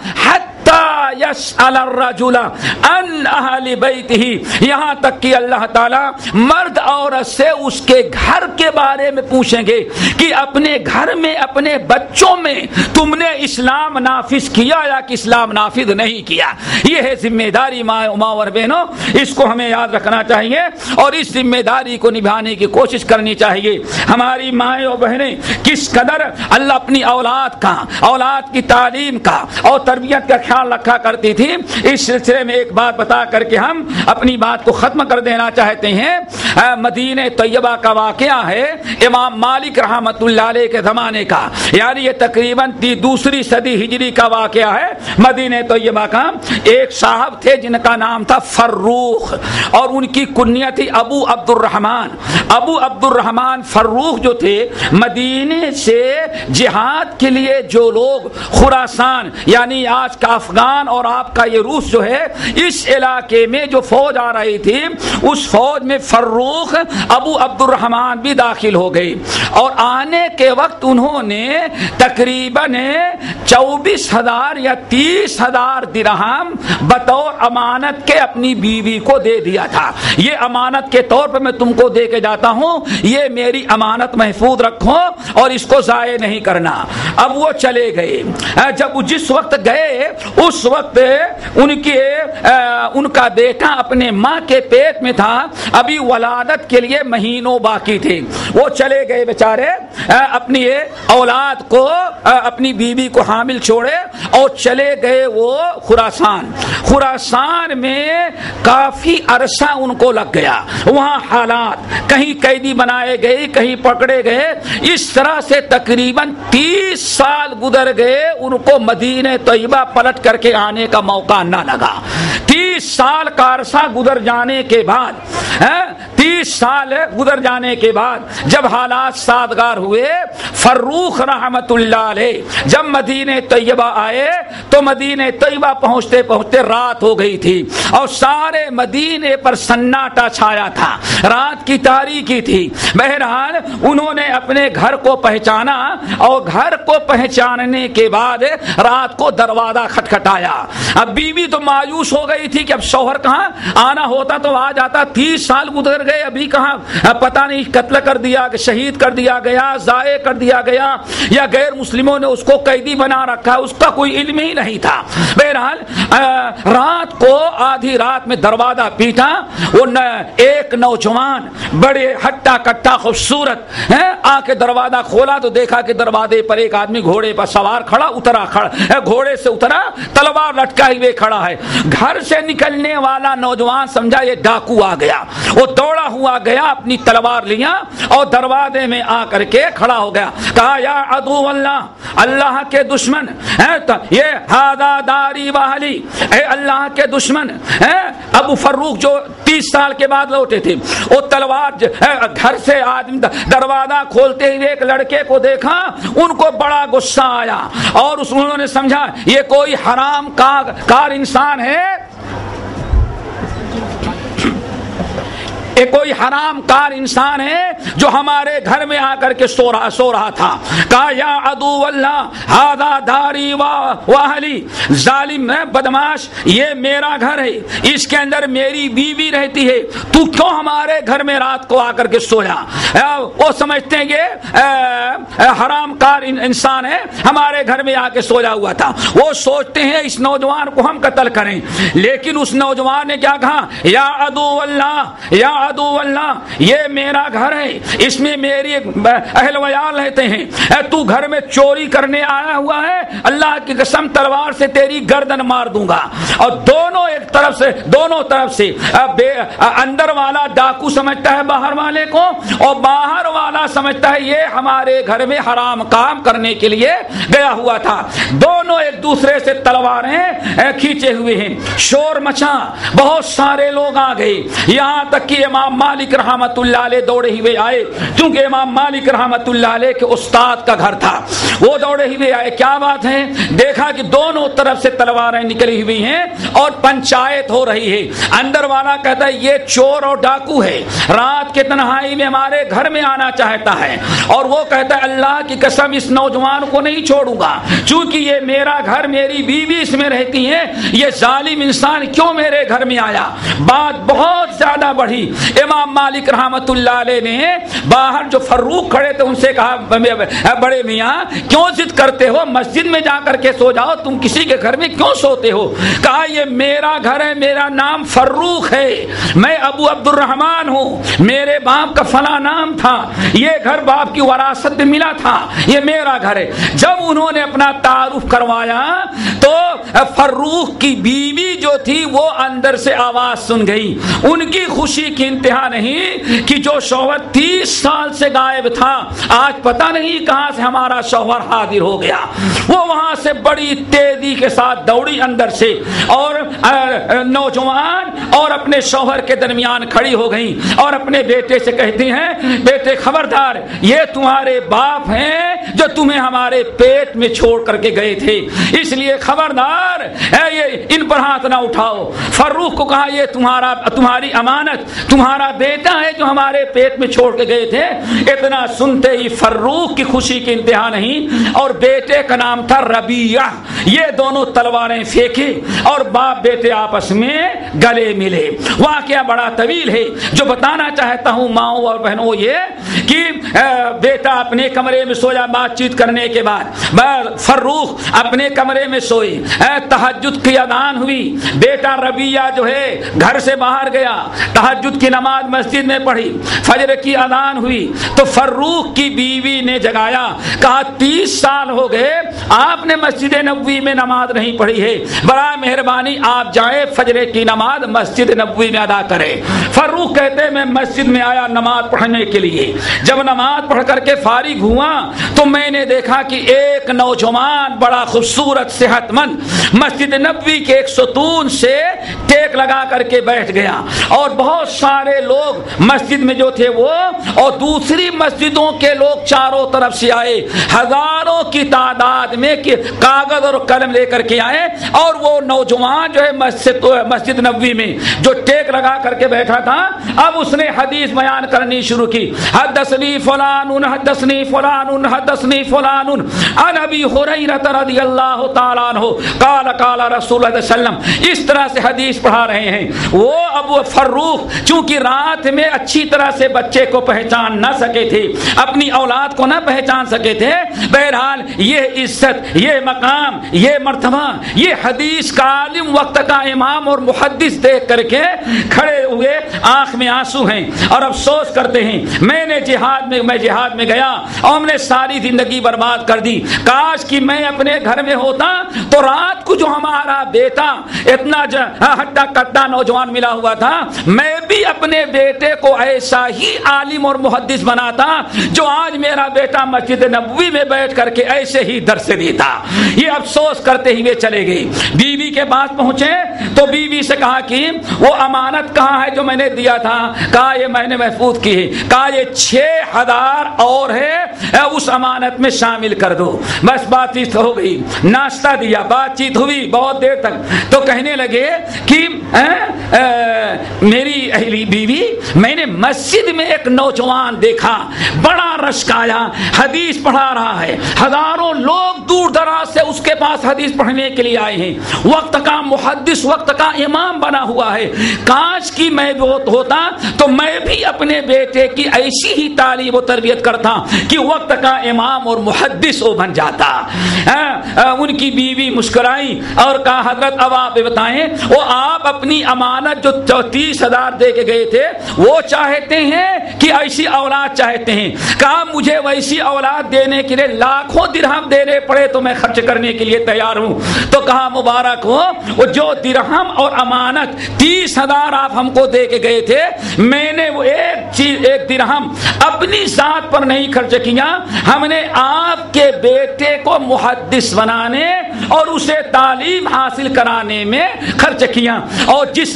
یسأل الرجل عن اہل بیتہ، یہاں تک کہ اللہ تعالی مرد عورت سے اس کے گھر کے بارے میں پوچھیں گے کہ اپنے گھر میں اپنے بچوں میں تم نے اسلام نافذ کیا یا کہ اسلام نافذ نہیں کیا۔ یہ ہے ذمہ داری ماں اور بہنوں، اس کو ہمیں یاد رکھنا چاہیے اور اس ذمہ داری کو نبھانے کی کوشش کرنی چاہیے۔ ہماری مائیں اور بہنیں کس قدر اللہ اپنی اولاد کا، اولاد کی تعلیم کا اور تربیت کا خیال رکھا کرتی تھی، اس سلسلے میں ایک بات بتا کر کے ہم اپنی بات کو ختم کر دینا چاہتے ہیں۔ مدینہ طیبہ کا واقعہ ہے امام مالک رحمت اللہ علیہ کے زمانے کا، یعنی یہ تقریباً دوسری صدی ہجری کا واقعہ ہے مدینہ طیبہ کا۔ ایک صاحب تھے جن کا نام تھا فروخ اور ان کی کنیت تھی ابو عبد الرحمن۔ ابو عبد الرحمن فروخ جو تھے، مدینے سے جہاد کے لیے جو لوگ خراسان یعنی آج کا افغان اور آپ کا یہ روس جو ہے، اس علاقے میں جو فوج آ رہی تھی، اس فوج میں فروخ ابو عبد الرحمن بھی داخل ہو گئی اور آنے کے وقت انہوں نے تقریباً 24,000 یا 30,000 درہم بطور امانت کے اپنی بیوی کو دے دیا تھا۔ یہ امانت کے طور پر میں تم کو دے کے جاتا ہوں، یہ میری امانت محفوظ رکھو اور اس کو ضائع نہیں کرنا۔ اب وہ چلے گئے، جب جس وقت گئے اس وقت ان کا بیٹا اپنے ماں کے پیٹ میں تھا، ابھی ولادت کے لیے مہینوں باقی تھے۔ وہ چلے گئے بیچارے، اپنی اولاد کو، اپنی بیوی کو حامل چھوڑے اور چلے گئے وہ خراسان میں کافی عرصہ ان کو لگ گیا۔ وہاں حالات کہیں قیدی بنائے گئے، کہیں پکڑے گئے، اس طرح سے تقریباً 30 سال گزر گئے، ان کو مدینہ طیبہ پلٹ کر کے آنے کا موقع نہ لگا۔ 30 سال کا عرصہ گزر جانے کے بعد 30 سال گزر جانے کے بعد جب حالات سازگار ہوئے، فروخ رحمت اللہ علیہ جب مدینہ طیبہ آئے تو مدینہ طیبہ پہنچتے پہنچتے رات ہو گئی تھی اور سارے مدینے پر سناٹا چھایا تھا، رات کی تاریکی تھی۔ بہرحال انہوں نے اپنے گھر کو پہچانا اور گھر کو پہچاننے کے بعد رات کو دروازہ کھٹکھٹایا۔ اب بیوی تو مایوس ہو گئی تھی کہ اب شوہر کہاں، آنا ہوتا تو آ جاتا، 30 سال گزر گئے، ابھی کہاں، پتہ نہیں قتل کر دیا، شہید کر دیا گیا، ضائع کر دیا گیا یا غیر مسلموں نے اس کو قیدی بنا رکھا، اس کا کوئی علم ہی نہیں تھا۔ بہرحال رات کو آدھی رات میں دروازہ پیٹا، وہ ایک نوجوان بڑے ہٹا کٹا خوبصورت آ کے دروازہ کھولا تو دیکھا کہ دروازے پر ایک آدمی گھوڑے پر سوار کھڑا، گھوڑے سے اترا، تلوار لٹکائے ہوئے کھڑا ہے۔ گھر سے نکلنے والا نوجوان سمجھا یہ ڈاکو آ گیا، وہ دوڑا ہوا گیا، اپنی تلوار لیا اور دروازے میں آ کر کے کھڑا ہو گیا، کہا یا عدو اللہ، اللہ کے دشمن، یہ ہاذا داری واہلی، اے اللہ کے دشمن۔ ابو فروخ جو 30 سال کے بعد لوٹے تھے، وہ تلوار گھر سے آدمی دروازہ کھولتے ہوئے ایک لڑکے کو دیکھا، ان کو بڑا غصہ آیا اور انہوں نے سمجھا یہ کوئی حرام کار انسان ہے، کوئی حرام کار انسان ہے جو ہمارے گھر میں آ کر کے سو رہا تھا۔ کہا یا عدو اللہ ہذا داری واہلی، ظالم ہے، بدماش، یہ میرا گھر ہے، اس کے اندر میری بیوی رہتی ہے، تو کیوں ہمارے گھر میں رات کو آ کر کے سویا؟ وہ سمجھتے ہیں یہ حرام کار انسان ہے، ہمارے گھر میں آ کے سویا ہوا تھا۔ وہ سوچتے ہیں اس نوجوان کو ہم قتل کریں، لیکن اس نوجوان نے کیا کہا؟ یا عدو اللہ، یا عدو اللہ، یہ میرا گھر ہے، اس میں میری اہل ویال رہتے ہیں، تو گھر میں چوری کرنے آیا ہوا ہے، اللہ کی قسم تلوار سے تیری گردن مار دوں گا۔ اور دونوں طرف سے اندر والا ڈاکو سمجھتا ہے باہر والے کو، اور باہر والا سمجھتا ہے یہ ہمارے گھر میں حرام کام کرنے کے لیے گیا ہوا تھا۔ دونوں ایک دوسرے سے تلواریں کھینچے ہوئے ہیں، شور مچا، بہت سارے لوگ آ گئے، یہاں تک کہ امام مالک رحمت اللہ علیہ دوڑے ہوئے آئے، کیونکہ امام مالک رحمت اللہ علیہ کے استاد کا گھر تھا، وہ دوڑے ہوئے آئے، کیا بات ہے، دیکھا کہ دونوں طرف سے تلواریں نکلی ہوئی ہیں اور پنچایت ہو رہی ہے۔ اندر والا کہتا ہے یہ چور اور ڈاکو ہے، رات کے تنہائی میں ہمارے گھر میں آنا چاہتا ہے، اور وہ کہتا ہے اللہ کی قسم اس نوجوان کو نہیں چھوڑوں گا، چونکہ یہ میرا گھر، میری بیوی اس میں رہتی ہے، یہ ظالم انسان کیوں میرے گھر میں آیا۔ بات بہت زیادہ بڑھی، امام مالک رحمت اللہ علیہ نے باہر جو فروخ کھڑے تھے ان سے کہا بڑے میاں کیوں ضد کرتے ہو، مسجد میں جا کر کے سو جاؤ، تم کسی کے گھر میں کیوں سوتے ہو؟ کہا یہ میرا گھر ہے، میرا نام فروخ ہے، میں ابو عبد الرحمن ہوں، میرے باپ کا فلاں نام تھا، یہ گھر باپ کی وراثت میں ملا تھا، یہ میرا گھر ہے۔ جب انہوں نے اپنا تعارف کروایا تو فروخ کی بیوی جو تھی وہ اندر سے آواز سن گئی، ان کی خوشی کی انتہا نہیں کہ جو شوہر 30 سال سے غائب تھا آج پتہ نہیں کہاں سے ہمارا شوہر حاضر ہو گیا۔ وہ وہاں سے بڑی تیزی کے ساتھ دوڑی اندر سے، اور نوجوان اور اپنے شوہر کے درمیان کھڑی ہو گئی اور اپنے بیٹے سے کہتی ہیں بیٹے خبردار، یہ تمہارے باپ ہیں جو تمہیں ہمارے پیٹ میں چھوڑ کر کے گئے تھے، اس لیے خبردار یہ ان پر ہاتھ نہ اٹھاؤ۔ فروخ کو کہا یہ تمہاری امانت، تمہارا بیٹا ہے جو ہمارے پیٹ میں چھوڑ کے گئے تھے۔ اتنا سنتے ہی فروخ کی خوشی کی انتہا نہیں، اور بیٹے کا نام تھا ربیعہ، یہ دونوں تلواریں پھینکے اور باپ بیٹے آپس میں گلے ملے۔ واقعہ بڑا طویل ہے، جو بتانا چاہتا ہوں ماؤں اور بہنوں یہ کہ بیٹا اپنے کمرے میں سویا، بات چیت کرنے کے بعد فروخ اپنے کمرے میں سوئے، تہجد کی اذان ہوئی، بیٹا ربیعہ جو ہے گھر سے باہر گیا، تہجد کی نماز مسجد میں پڑھی، فجر کی اذان ہوئی تو فروخ کی بیوی نے جگایا، کہا 30 سال ہو گئے آپ نے مسجد نبوی میں نماز نہیں پڑھی ہے، بڑا مہربانی آپ جائیں فجر کی نماز مسجد نبوی میں ادا کریں۔ فروخ کہتے میں مسجد میں آیا نماز پڑھنے کے لیے، جب نماز پڑھ کر کے فارغ ہوا تو میں نے دیکھا کہ ایک نوجوان بڑا خوبصورت صحت مند مسجد نبوی کے ایک ستون سے ٹیک لگا کر کے بیٹھ گیا، اور بہت سارے لوگ مسجد میں جو تھے وہ اور دوسری مسجدوں کے لوگ چاروں طرف سے آئے، ہزاروں کی تعداد میں کاغذ اور قلم لے کر کے آئے، اور وہ نوجوان جو ہے مسجد نبوی میں جو ٹیک لگا کر کے بیٹھا تھا اب اس نے حدیث بیان کرنی شروع کی، حدثنی فلان حدثنی فلان حدثنی فلان عن ابی ہریرہ رضی اللہ تعالی عنہ قال قال رسول اللہ صلی اللہ علیہ وسلم، اس طرح سے حدیث پڑھا رہے ہیں۔ وہ ابو فروخ چونکہ رات میں اچھی طرح سے بچے کو پہچان نہ سکے تھے، اپنی اولاد کو نہ پہچان سکے تھے، بہرحال یہ عزت، یہ مقام، یہ مرتبہ، یہ حدیث کا عالم، وقت کا امام اور محدث دیکھ کر کے کھڑے ہوئے، آنکھ میں آنسو ہیں اور افسوس کرتے ہیں میں جہاد میں گیا اور ہم نے ساری زندگی برباد کر دی، کاش کہ میں اپنے گھر میں ہوتا تو رات کو جو ہمارا بیٹا اتنا ہٹا کٹا نوجوان ملا ہوا تھا، میں بھی اپنے بیٹے کو ایسا ہی عالم اور محدث بناتا جو آج میرا بیٹا مسجد نبوی میں بیٹھ کر کے ایسے ہی درس دیتا۔ یہ افسوس کرتے ہوئے چلے گئے، بیوی کے پاس پہنچے تو بیوی سے کہا کہ وہ امانت کہاں ہے جو میں نے دیا تھا؟ کہا یہ میں نے محفوظ کی ہے۔ کہا یہ 6000 اور ہے اس امانت میں شامل کر دو۔ بس بات چیت ہو گئی، ناشتہ دیا، بات چیت ہوئی بہت دیر تک، تو کہنے لگے کہ میری اہلی بیوی، میں نے مسجد میں ایک نوجوان دیکھا، بڑا رشک آیا، حدیث پڑھا رہا ہے، ہزاروں لوگ دور دراز سے اس کے پاس حدیث پڑھنے کے لیے آئے ہیں، وقت کا محدث، وقت کا امام بنا ہوا ہے، کاش کی میں ہوتا تو میں بھی اپنے بیٹے کی ایسی ہی تعلیم و تربیت کرتا کہ وقت کا امام اور محدث وہ بن جاتا۔ ان کی بیوی مسکرائی اور کہا حضرت اب آپ بتائیں، وہ آپ اپنی امانت جو 30,000 دے کے گئے تھے وہ چاہتے ہیں کہ ایسی اولاد چاہتے ہیں؟ کہا مجھے ویسی اولاد دینے کے لیے لاکھوں درہم دینے پڑے تو میں خرچ کرنے کے لیے تیار ہوں۔ تو کہا مبارک ہو، وہ جو درہم اور امانت 30,000 آپ ہم کو دے کے گئے تھے، میں نے وہ ایک درہم اپنی ذات پر نہیں خرچ کیا، ہم نے آپ کے بیٹے کو محدث بنانے اور اسے تعلیم حاصل کرانے میں خرچ کیا، اور جس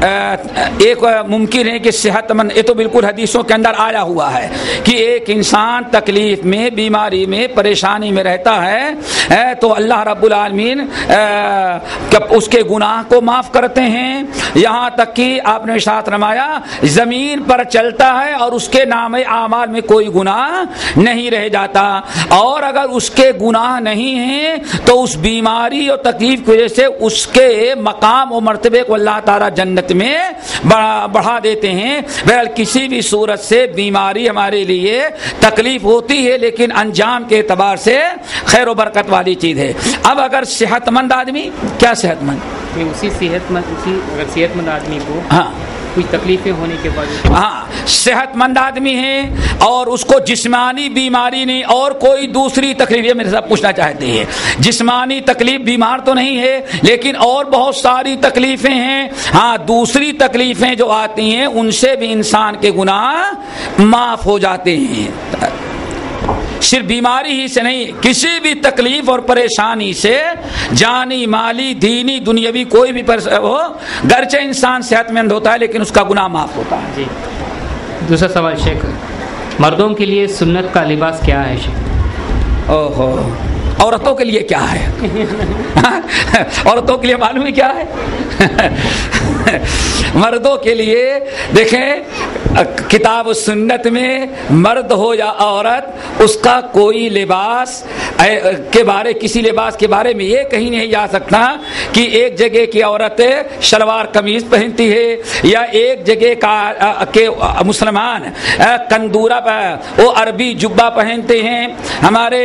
ایک ممکن ہے کہ صحت مند، یہ تو بالکل حدیثوں کے اندر آیا ہوا ہے کہ ایک انسان تکلیف میں، بیماری میں، پریشانی میں رہتا ہے تو اللہ رب العالمین اس کے گناہ کو معاف کرتے ہیں، یہاں تک کہ آپ نے ارشاد فرمایا زمین پر چلتا ہے اور اس کے نام اعمال میں کوئی گناہ نہیں رہ جاتا، اور اگر اس کے گناہ نہیں ہیں تو اس بیماری اور تکلیف کی وجہ سے اس کے مقام و مرتبے کو اللہ تعالیٰ جنت میں بڑھا دیتے ہیں۔ بہرحال کسی بھی صورت سے بیماری ہمارے لیے تکلیف ہوتی ہے، لیکن انجام کے اعتبار سے خیر و برکت والی چیز ہے۔ اب اگر صحت مند آدمی، کیا صحت مند، اگر صحت مند آدمی کو ہاں کچھ تکلیفیں ہونے کے بعد، ہاں صحت مند آدمی ہے اور اس کو جسمانی بیماری نہیں اور کوئی دوسری تکلیف، یہ میرے سے پوچھنا چاہتے ہیں، جسمانی تکلیف بیمار تو نہیں ہے لیکن اور بہت ساری تکلیفیں ہیں، ہاں دوسری تکلیفیں جو آتی ہیں ان سے بھی انسان کے گناہ معاف ہو جاتے ہیں، صرف بیماری ہی سے نہیں، کسی بھی تکلیف اور پریشانی سے، جانی، مالی، دینی، دنیاوی کوئی بھی ہو، گرچہ انسان صحت مند ہوتا ہے لیکن اس کا گناہ معاف ہوتا ہے۔ جی دوسرا سوال شیخ، مردوں کے لیے سنت کا لباس کیا ہے شیخ؟ اوہو، عورتوں کے لیے کیا ہے؟ عورتوں کے لیے معلوم ہے کیا ہے؟ مردوں کے لیے دیکھیں کتاب و سنت میں مرد ہو یا عورت اس کا کوئی لباس کے بارے، کسی لباس کے بارے میں یہ کہیں نہیں جا سکتا کہ ایک جگہ کی عورت شلوار قمیض پہنتی ہے یا ایک جگہ کا کہ مسلمان کندورہ وہ عربی جبہ پہنتے ہیں، ہمارے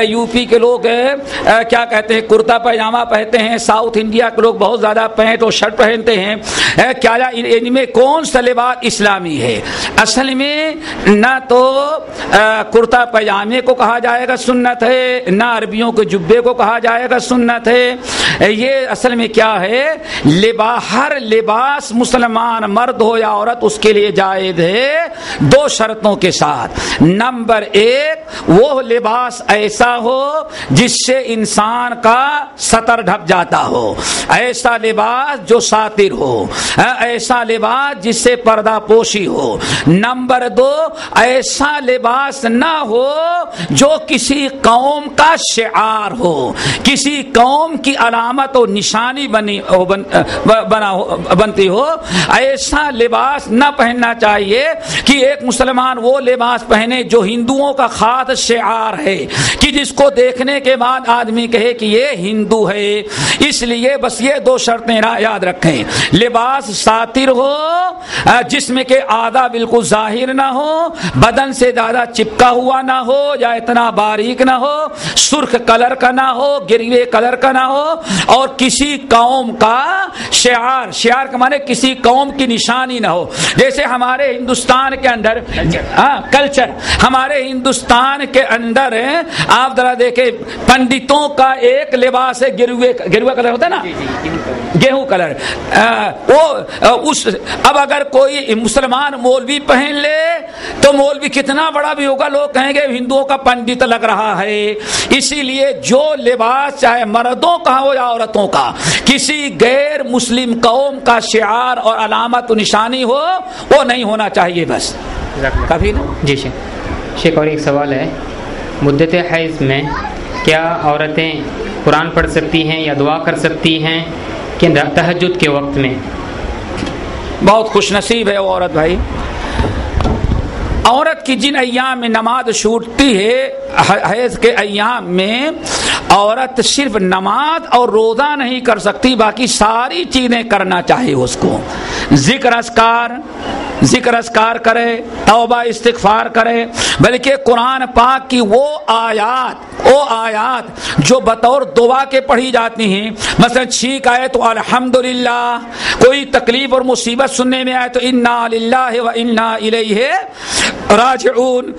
یو پی کے لوگ کیا کہتے ہیں کرتا پاجامہ پہنتے ہیں، ساؤتھ انڈیا کے لوگ بہت زیادہ پینٹ اور شرٹ پہنتے ہیں، کیا ان میں کون سا لباس اسلامی ہے؟ اصل میں نہ تو کرتا پاجامے کو کہا جائے گا سنت ہے، نہ عربیوں کے جبے کو کہا جائے گا سنت ہے، یہ اصل میں کیا ہے، ہر لباس مسلمان مرد ہو یا عورت اس کے لیے جائز ہے دو شرطوں کے ساتھ۔ نمبر ایک، وہ لباس ایسا ہو جس سے انسان کا سطر ڈھک جاتا ہو، ایسا لباس جو ساتر ہو، ایسا لباس جس سے پردہ پوشی ہو۔ نمبر دو، ایسا لباس نہ ہو جو کسی قوم کا شعار ہو، کسی قوم کی علامت و نشانی بنتی ہو، ایسا لباس نہ پہننا چاہیے کہ ایک مسلمان وہ لباس پہنے جو ہندوؤں کا خاص شعار ہے کہ جس کو دیکھنے کے بعد آدمی کہے کہ یہ ہندو ہے۔ اس لیے بس یہ دو شرطیں یاد رکھیں، لباس ساتر ہو، جسم کے اعضاء بالکل ظاہر نہ ہو، بدن سے زیادہ چپکا ہوا نہ ہو یا اتنا باریک نہ ہو، سرخ کلر کا نہ ہو، گروے کلر کا نہ ہو، اور کسی قوم کا شعار کا معنی کسی قوم کی نشانی نہ ہو۔ جیسے ہمارے ہندوستان کے اندر کلچر، ہمارے ہندوستان کے اندر آپ ذرا دیکھیں پنڈتوں کا ایک لباس ہے گروہ کلر ہوتا ہے نا، گیہوں کلر، اب اگر کوئی مسلمان مولوی پہن لے تو مولوی کتنا بڑا بھی ہوگا لوگ کہیں گے ہندوؤں کا پنڈت لگ رہا ہے۔ اسی لیے جو لباس چاہے مردوں کا ہو یا عورتوں کا کسی غیر مسلم قوم کا شعار اور علامت و نشانی ہو وہ نہیں ہونا چاہیے، بس کبھی نا۔ جی شیخ اور ایک سوال ہے، مدت حیض میں کیا عورتیں قرآن پڑھ سکتی ہیں یا دعا کر سکتی ہیں کہ تہجد کے وقت میں؟ بہت خوش نصیب ہے وہ عورت بھائی، عورت کی جن ایام میں نماز چھوٹتی ہے، حیض کے ایام میں عورت صرف نماز اور روزہ نہیں کر سکتی، باقی ساری چیزیں کرنا چاہیے اس کو، ذکر اذکار کرے، توبہ استغفار کرے، بلکہ قرآن پاک کی وہ آیات جو بطور دعا کے پڑھی جاتی ہیں، مثلا چھینک آئے تو الحمدللہ، کوئی تکلیف اور مصیبت سننے میں آئے تو انا للہ و انا الیہ راجعون،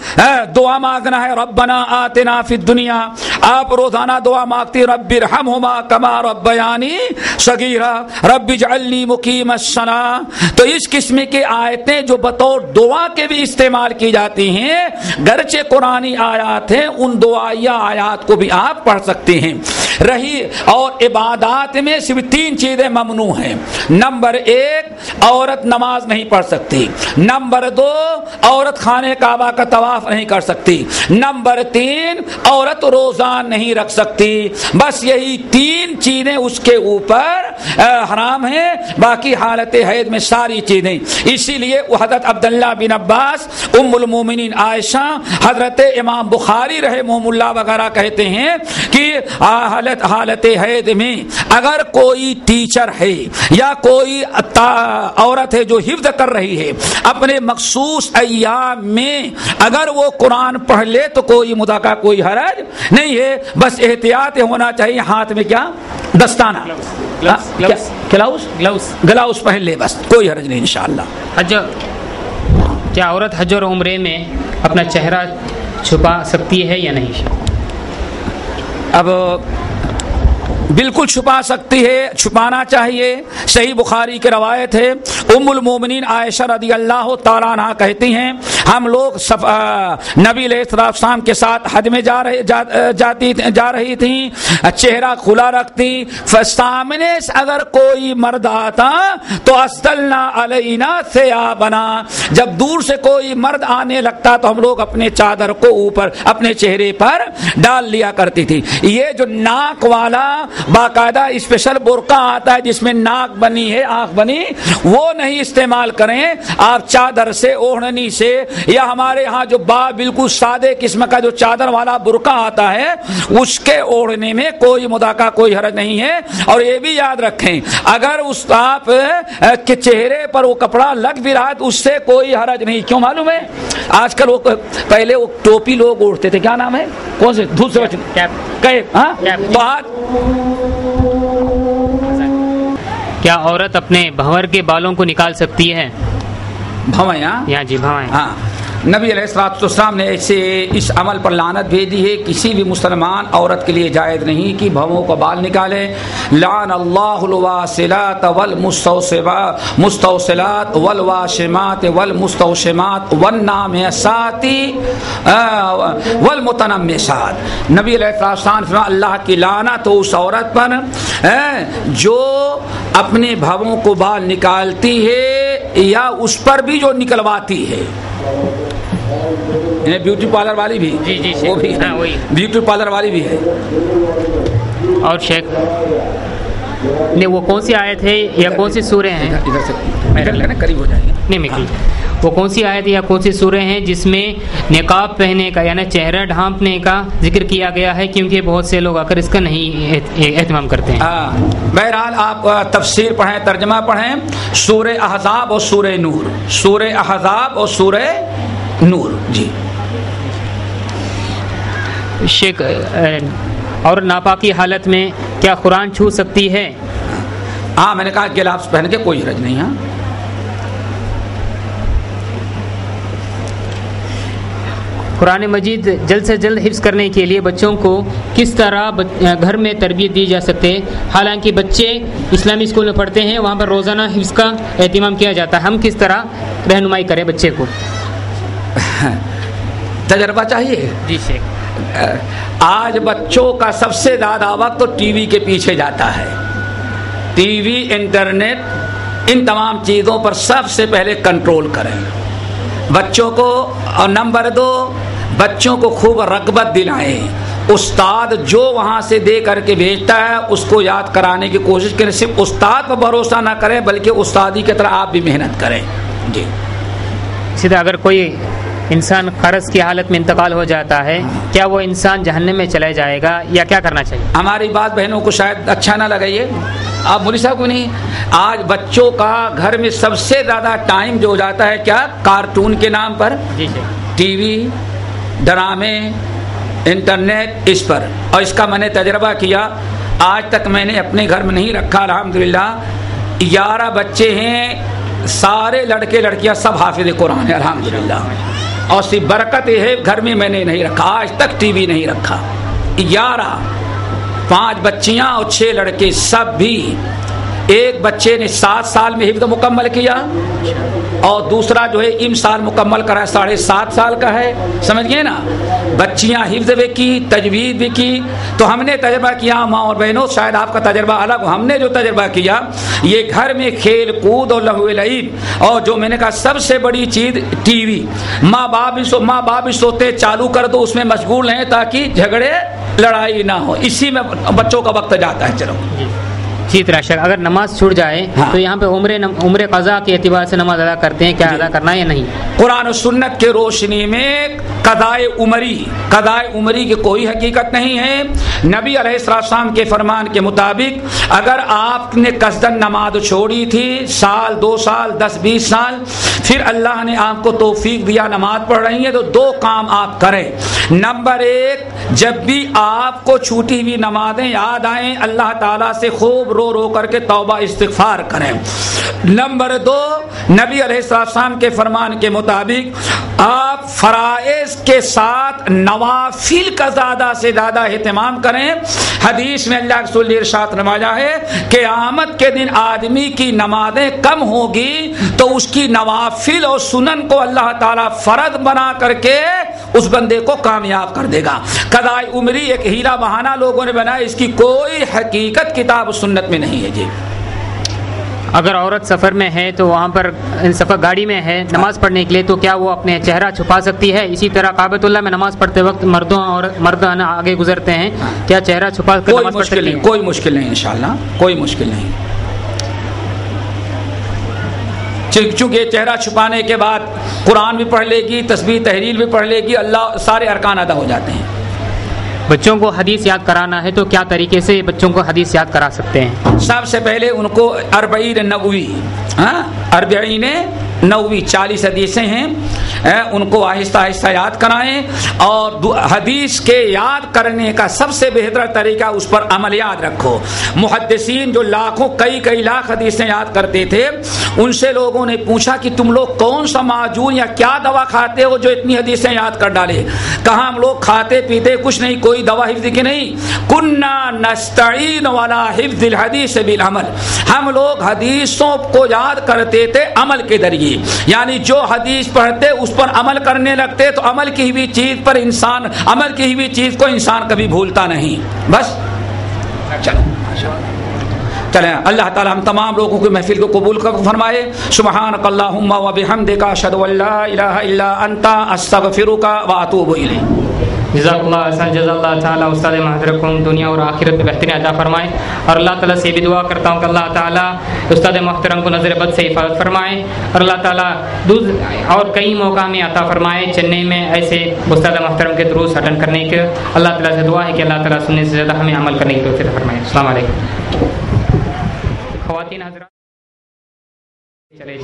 دعا مانگنا ہے ربنا آتنا فی الدنیا، آپ روزانہ دعا مانگتی رب ارحمہما کما ربیانی صغیرا رب اجعلنی مقیم الصلاۃ۔ تو اس قسم کی آیتیں جو بطور دعا کے بھی استعمال کی جاتی ہیں، گرچہ قرآنی آیات ہیں، ان دعائیہ آیات کو بھی آپ پڑھ سکتے ہیں۔ رہی اور عبادات میں صرف 3 چیزیں ممنوع ہیں. نمبر 1 عورت نماز نہیں پڑھ سکتی. نمبر 2 عورت خانہ کعبہ کا طواف نہیں کر سکتی. نمبر 3 عورت روزہ نہیں رکھ سکتی. بس یہی 3 چیزیں اس کے اوپر حرام ہیں. باقی حالت حیض میں ساری چیزیں. اسی لیے حضرت عبداللہ بن عباس، ام المومنین عائشہ، حضرت امام بخاری رحمہ اللہ وغیرہ کہتے ہیں کہ حالت حیض میں اگر کوئی ٹیچر ہے یا کوئی عورت ہے جو حفظ کر رہی ہے اپنے مخصوص ایام میں، اگر وہ قرآن پڑھ لے تو کوئی مدعا کوئی حرج نہیں ہے. بس احتیاط ہونا چاہیے. ہاتھ میں کیا؟ دستانہ، گلاؤز پہن لے، بس کوئی حرج نہیں انشاءاللہ. حج، کیا عورت حج اور عمرے میں اپنا چہرہ چھپا سکتی ہے یا نہیں؟ اب بالکل چھپا سکتی ہے، چھپانا چاہیے. صحیح بخاری کی روایت ہے، ام المومنین عائشہ رضی اللہ تعالیٰ عنہ کہتی ہیں ہم لوگ نبی علیہ السلام کے ساتھ حج میں جا رہی تھیں، چہرہ کھلا رکھتی. سامنے سے اگر کوئی مرد آتا تو استلنا علینا ثیابنا، جب دور سے کوئی مرد آنے لگتا تو ہم لوگ اپنے چادر کو اوپر اپنے چہرے پر ڈال لیا کرتی تھی. یہ جو ناک والا باقاعدہ اسپیشل برقع آتا ہے جس میں ناک بنی ہے، آنکھ بنی، وہ نہیں استعمال کریں. آپ چادر سے، اوڑھنی سے، یا ہمارے ہاں جو بالکل سادے قسم کا جو چادر والا برقع آتا ہے اس کے اوڑھنے میں کوئی مدعا کوئی حرج نہیں ہے. اور یہ بھی یاد رکھیں اگر اس آپ کے چہرے پر وہ کپڑا لگ بھی رہا ہے تو اس سے کوئی حرج نہیں. کیوں معلوم ہے؟ آج کل وہ پہلے وہ ٹوپی لوگ اوڑھتے تھے، کیا نام ہے، کون سے، دھوپ سے بچنے، تو آج کیا عورت اپنے بھنور کے بالوں کو نکال سکتی ہے؟ بھویں؟ ہاں جی، بھویں. ہاں، نبی علیہ السلام نے ایسے اس عمل پر لعنت بھیجی ہے. کسی بھی مسلمان عورت کے لیے جائز نہیں کہ بھووں کا بال نکالے. لعن اللہ الواسلات والمستوصلات والواشمات والمستوشمات والنامسات والمتنمسات. نبی علیہ السلام نے اللہ کی لعنت ہو اس عورت پر جو اپنے بھووں کو بال نکالتی ہے یا اس پر بھی جو نکلواتی ہے. بیوٹی پارلر والی بھی، جی وہ بھی بیوٹی پارلر والی بھی ہے. اور شیخ نے وہ کون سی آیت ہے یا کون سی سورے ہیں؟ ادھر سے قریب ہو جائیں گے. نہیں مکی، وہ کون سی آیت یا کون سی سورے ہیں جس میں نقاب پہننے کا یعنی چہرہ ڈھانپنے کا ذکر کیا گیا ہے؟ کیونکہ بہت سے لوگ آ کر اس کا نہیں اہتمام کرتے ہیں. بہرحال آپ تفسیر پڑھیں، ترجمہ پڑھیں. سورہ احزاب اور سورہ نور، سورہ احزاب اور سورہ نور. جی شیخ، اور ناپاکی حالت میں کیا قرآن چھو سکتی ہے؟ ہاں، میں نے کہا گلاس پہن کے کوئی حرج نہیں. ہاں، قرآن مجید جلد سے جلد حفظ کرنے کے لیے بچوں کو کس طرح گھر میں تربیت دی جا سکتے؟ حالانکہ بچے اسلامی اسکول میں پڑھتے ہیں، وہاں پر روزانہ حفظ کا اہتمام کیا جاتا ہے. ہم کس طرح رہنمائی کریں بچے کو؟ تجربہ چاہیے. جی شیخ. آج بچوں کا سب سے زیادہ وقت تو ٹی وی کے پیچھے جاتا ہے. ٹی وی، انٹرنیٹ، ان تمام چیزوں پر سب سے پہلے کنٹرول کریں بچوں کو. اور نمبر 2، بچوں کو خوب رغبت دلائیں. استاد جو وہاں سے دے کر کے بھیجتا ہے اس کو یاد کرانے کی کوشش کریں. صرف استاد پر بھروسہ نہ کریں بلکہ استادی کی طرح آپ بھی محنت کریں. جی سیدھا اگر کوئی انسان قرض کی حالت میں انتقال ہو جاتا ہے، کیا وہ انسان جہنم میں چلے جائے گا یا کیا کرنا چاہیے؟ ہماری بات بہنوں کو شاید اچھا نہ لگے. یہ آپ مولوی صاحب کو نہیں، آج بچوں کا گھر میں سب سے زیادہ ٹائم جو ہو جاتا ہے کیا؟ کارٹون کے نام پر، ٹی وی، ڈرامے، انٹرنیٹ، اس پر. اور اس کا میں نے تجربہ کیا. آج تک میں نے اپنے گھر میں نہیں رکھا الحمدللہ. 11 بچے ہیں، سارے لڑکے لڑکیاں سب حافظ قرآن ہیں الحمدللہ. اور صرف برکت یہ ہے گھر میں نے نہیں رکھا، آج تک ٹی وی نہیں رکھا. 11، 5 بچیاں اور 6 لڑکے، سب بھی ایک بچے نے 7 سال میں حفظ مکمل کیا اور دوسرا جو ہے امسال مکمل کرا 7.5 سال کا ہے. سمجھ گئے نا. بچیاں حفظ بھی کی, تجوید بھی کی. تو ہم نے تجربہ کیا ماں اور بہنوں, شاید آپ کا تجربہ الگ ہو, ہم نے جو تجربہ کیا یہ گھر میں کھیل کود اور لہو لعب, اور جو میں نے کہا سب سے بڑی چیز ٹی وی. ماں باپ بھی سوتے چالو کر دو, اس میں مشغول ہیں تاکہ جھگڑے لڑائی نہ ہو, اسی میں بچوں کا وقت جاتا ہے. چلو جی تراشر, اگر نماز چھوٹ جائے تو یہاں پہ عمر قضا کے اعتبار سے نماز ادا کرتے ہیں, کیا ادا کرنا ہے یا نہیں؟ قرآن و سنت کے روشنی میں قضائے عمری کی کوئی حقیقت نہیں ہے. نبی علیہ السلام کے فرمان کے مطابق اگر آپ نے قصدن نماز چھوڑی تھی 1 سال 2 سال 10-20 سال, پھر اللہ نے آپ کو توفیق دیا نماز پڑھ رہی ہیں, تو 2 کام آپ کریں. نمبر 1, جب بھی آپ کو چھوٹی ہوئی نمازیں یاد آئیں اللہ تعالیٰ سے خوب رو کر کے توبہ استغفار کریں. نمبر 2, نبی علیہ السلام کے فرمان کے مطابق آپ فرائض کے ساتھ نوافل کا زیادہ سے زیادہ اہتمام کریں. حدیث میں اللہ رسول نے ارشاد فرمایا ہے کہ قیامت کے دن آدمی کی نمازیں کم ہوگی تو اس کی نوافل اور سنن کو اللہ تعالیٰ فرض بنا کر کے اس بندے کو کامیاب کر دے گا. قضاء عمری ایک ہیلا بہانہ لوگوں نے بنایا, اس کی کوئی حقیقت کتاب و سنت میں نہیں ہے. جی اگر عورت سفر میں ہے تو وہاں پر سفر گاڑی میں ہے نماز پڑھنے کے لیے, تو کیا وہ اپنے چہرہ چھپا سکتی ہے؟ اسی طرح کعبۃ اللہ میں نماز پڑھتے وقت مرد آگے گزرتے ہیں, کیا چہرہ چھپا کر نماز پڑھ سکتی ہیں؟ کوئی مشکل نہیں انشاءاللہ, کوئی مشکل نہیں. چونکہ چہرہ چھپانے کے بعد قرآن بھی پڑھ لے گی, تسبیح تحلیل بھی پڑھ لے گی, اللہ سارے ارکان ادا ہو جاتے ہیں. بچوں کو حدیث یاد کرانا ہے تو کیا طریقے سے بچوں کو حدیث یاد کرا سکتے ہیں؟ سب سے پہلے ان کو 40 نووی 40 حدیثیں ہیں, ان کو آہستہ آہستہ یاد کرائیں. اور حدیث کے یاد کرنے کا سب سے بہتر طریقہ اس پر عمل یاد رکھو. محدثین جو کئی لاکھ حدیثیں یاد کرتے تھے, ان سے لوگوں نے پوچھا کہ تم لوگ کون سا معجون یا کیا دوا کھاتے ہو جو اتنی حدیثیں یاد کر ڈالے؟ کہا ہم لوگ کھاتے پیتے کچھ نہیں, کوئی دوا حفظ کی نہیں. کننا نستعین ولا حفظ الحدیث بالعمل, ہم لوگ حدیثوں کو یاد کرتے تھے عمل کے ذریعے, یعنی جو حدیث پڑھتے اس پر عمل کرنے لگتے, تو عمل کی ہوئی چیز کو انسان کبھی بھولتا نہیں. بس چلیں, اللہ تعالی ہم تمام لوگوں کی محفل کو قبول فرمائے. سبحانک اللہم و بحمدک اشہد ان لا الہ الا انت استغفرک و اتوب الیک. جزاک اللہ احسن جزا اللہ تعالیٰ استاد محترم دنیا اور آخرت میں بہترین عطا فرمائے. اور اللہ تعالیٰ سے بھی دعا کرتا ہوں کہ اللہ تعالیٰ استاد محترم کو نظر بد سے حفاظت فرمائے, اور اللہ تعالیٰ اور کئی موقع میں عطا فرمائے چنئی میں ایسے استاد محترم کے دروس اٹینڈ کرنے کے. اللہ تعالیٰ سے دعا ہے کہ اللہ تعالیٰ سننے سے زیادہ ہمیں عمل کرنے کی توفیق فرمائے. السلام علیکم. خواتین حضرات, چلے